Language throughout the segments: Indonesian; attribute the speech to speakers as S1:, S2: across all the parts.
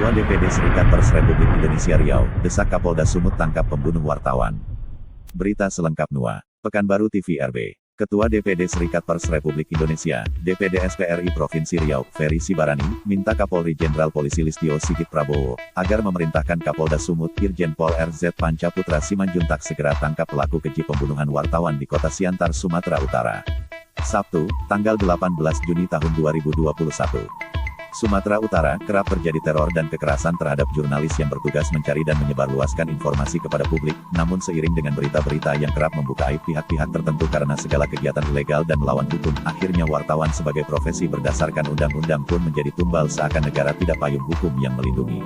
S1: Ketua DPD Serikat Pers Republik Indonesia Riau, desak Kapolda Sumut tangkap pembunuh wartawan. Berita selengkap NUA. Pekanbaru TV RB. Ketua DPD Serikat Pers Republik Indonesia, DPD SPRI Provinsi Riau, Ferry Sibarani, minta Kapolri Jenderal Polisi Listio Sigit Prabowo, agar memerintahkan Kapolda Sumut Irjen Pol RZ Pancaputra Simanjuntak segera tangkap pelaku keji pembunuhan wartawan di Kota Siantar, Sumatera Utara. Sabtu, tanggal 18 Juni tahun 2021. Sumatera Utara, kerap terjadi teror dan kekerasan terhadap jurnalis yang bertugas mencari dan menyebarluaskan informasi kepada publik, namun seiring dengan berita-berita yang kerap membuka aib pihak-pihak tertentu karena segala kegiatan ilegal dan melawan hukum, akhirnya wartawan sebagai profesi berdasarkan undang-undang pun menjadi tumbal seakan negara tidak payung hukum yang melindungi.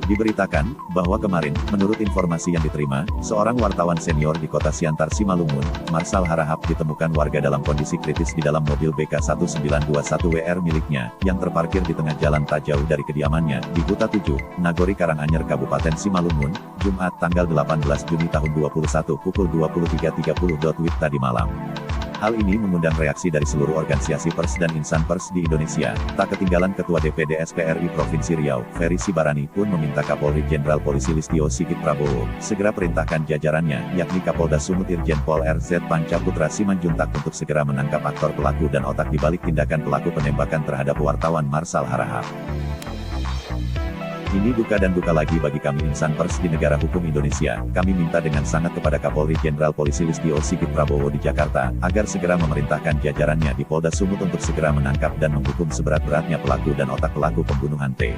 S1: Diberitakan, bahwa kemarin, menurut informasi yang diterima, seorang wartawan senior di Kota Siantar Simalungun, Marsal Harahap ditemukan warga dalam kondisi kritis di dalam mobil BK1921WR miliknya, yang terparkir di tengah jalan tak jauh dari kediamannya, di Huta 7, Nagori Karanganyar Kabupaten Simalungun, Jumat tanggal 18 Juni tahun 2021 pukul 23.30 WIB tadi malam. Hal ini mengundang reaksi dari seluruh organisasi pers dan insan pers di Indonesia. Tak ketinggalan Ketua DPD SPRI Provinsi Riau, Ferry Sibarani pun meminta Kapolri Jenderal Polisi Listio Sigit Prabowo, segera perintahkan jajarannya, yakni Kapolda Sumut Irjen Pol RZ Pancaputra Simanjuntak untuk segera menangkap aktor pelaku dan otak dibalik tindakan pelaku penembakan terhadap wartawan Marsal Harahap. Ini duka dan duka lagi bagi kami insan pers di negara hukum Indonesia. Kami minta dengan sangat kepada Kapolri Jenderal Polisi Listio Sigit Prabowo di Jakarta, agar segera memerintahkan jajarannya di Polda Sumut untuk segera menangkap dan menghukum seberat-beratnya pelaku dan otak pelaku pembunuhan T.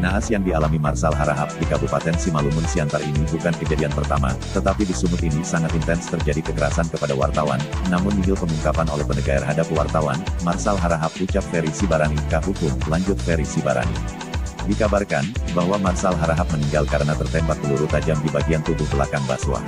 S1: Naas yang dialami Marsal Harahap di Kabupaten Simalungun Siantar ini bukan kejadian pertama, tetapi di Sumut ini sangat intens terjadi kekerasan kepada wartawan, namun nihil pengungkapan oleh penegak terhadap wartawan. Marsal Harahap, ucap Ferry Sibarani, Hukum, lanjut Ferry Sibarani. Dikabarkan, bahwa Marsal Harahap meninggal karena tertembak peluru tajam di bagian tubuh belakang Baswah.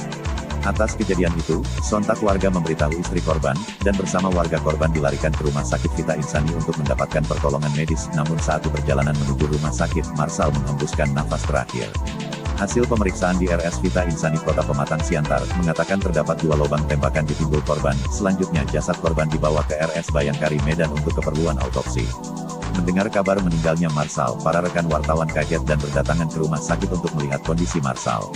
S1: Atas kejadian itu, sontak warga memberitahu istri korban, dan bersama warga korban dilarikan ke Rumah Sakit Vita Insani untuk mendapatkan pertolongan medis, namun saat perjalanan menuju rumah sakit, Marsal menghembuskan nafas terakhir. Hasil pemeriksaan di RS Vita Insani Kota Pematang Siantar, mengatakan terdapat 2 lubang tembakan di pinggul korban. Selanjutnya jasad korban dibawa ke RS Bayangkari Medan untuk keperluan autopsi. Mendengar kabar meninggalnya Marsal, para rekan wartawan kaget dan berdatangan ke rumah sakit untuk melihat kondisi Marsal.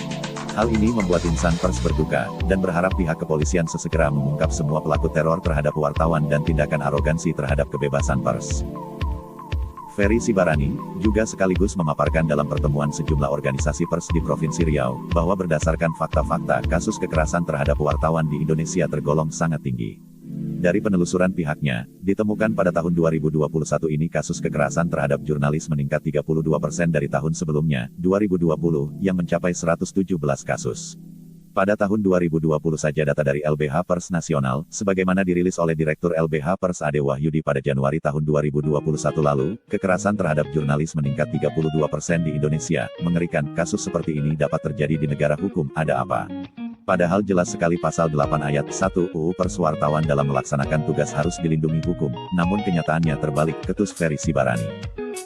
S1: Hal ini membuat insan pers berduka, dan berharap pihak kepolisian sesegera mengungkap semua pelaku teror terhadap wartawan dan tindakan arogansi terhadap kebebasan pers. Ferry Sibarani juga sekaligus memaparkan dalam pertemuan sejumlah organisasi pers di Provinsi Riau, bahwa berdasarkan fakta-fakta, kasus kekerasan terhadap wartawan di Indonesia tergolong sangat tinggi. Dari penelusuran pihaknya, ditemukan pada tahun 2021 ini kasus kekerasan terhadap jurnalis meningkat 32% dari tahun sebelumnya, 2020, yang mencapai 117 kasus. Pada tahun 2020 saja data dari LBH Pers Nasional, sebagaimana dirilis oleh Direktur LBH Pers Ade Wahyudi pada Januari tahun 2021 lalu, kekerasan terhadap jurnalis meningkat 32% di Indonesia. Mengerikan, kasus seperti ini dapat terjadi di negara hukum, ada apa? Padahal jelas sekali pasal 8 ayat 1 UU Pers wartawan dalam melaksanakan tugas harus dilindungi hukum, namun kenyataannya terbalik, ketus Ferry Sibarani.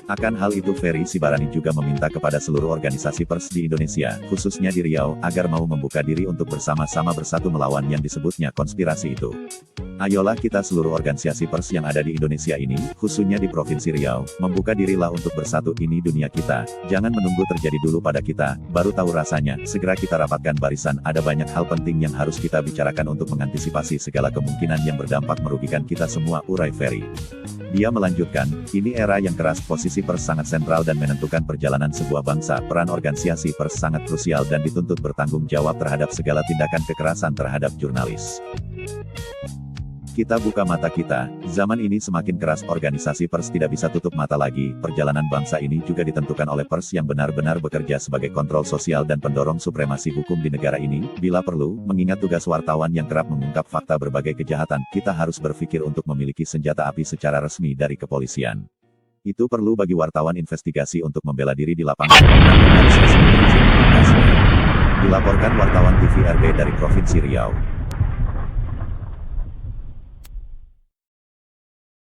S1: Akan hal itu Ferry Sibarani juga meminta kepada seluruh organisasi pers di Indonesia, khususnya di Riau, agar mau membuka diri untuk bersama-sama bersatu melawan yang disebutnya konspirasi itu. Ayolah kita seluruh organisasi pers yang ada di Indonesia ini, khususnya di Provinsi Riau, membuka dirilah untuk bersatu, ini dunia kita. Jangan menunggu terjadi dulu pada kita, baru tahu rasanya, segera kita rapatkan barisan. Ada banyak hal penting yang harus kita bicarakan untuk mengantisipasi segala kemungkinan yang berdampak merugikan kita semua, urai Ferry. Dia melanjutkan, ini era yang keras, posisi pers sangat sentral dan menentukan perjalanan sebuah bangsa. Peran organisasi pers sangat krusial dan dituntut bertanggung jawab terhadap segala tindakan kekerasan terhadap jurnalis. Kita buka mata kita, zaman ini semakin keras, organisasi pers tidak bisa tutup mata lagi. Perjalanan bangsa ini juga ditentukan oleh pers yang benar-benar bekerja sebagai kontrol sosial dan pendorong supremasi hukum di negara ini. Bila perlu, mengingat tugas wartawan yang kerap mengungkap fakta berbagai kejahatan, kita harus berpikir untuk memiliki senjata api secara resmi dari kepolisian. Itu perlu bagi wartawan investigasi untuk membela diri di lapangan, namun harus resmi berizin. Dilaporkan wartawan TV RB dari Provinsi Riau.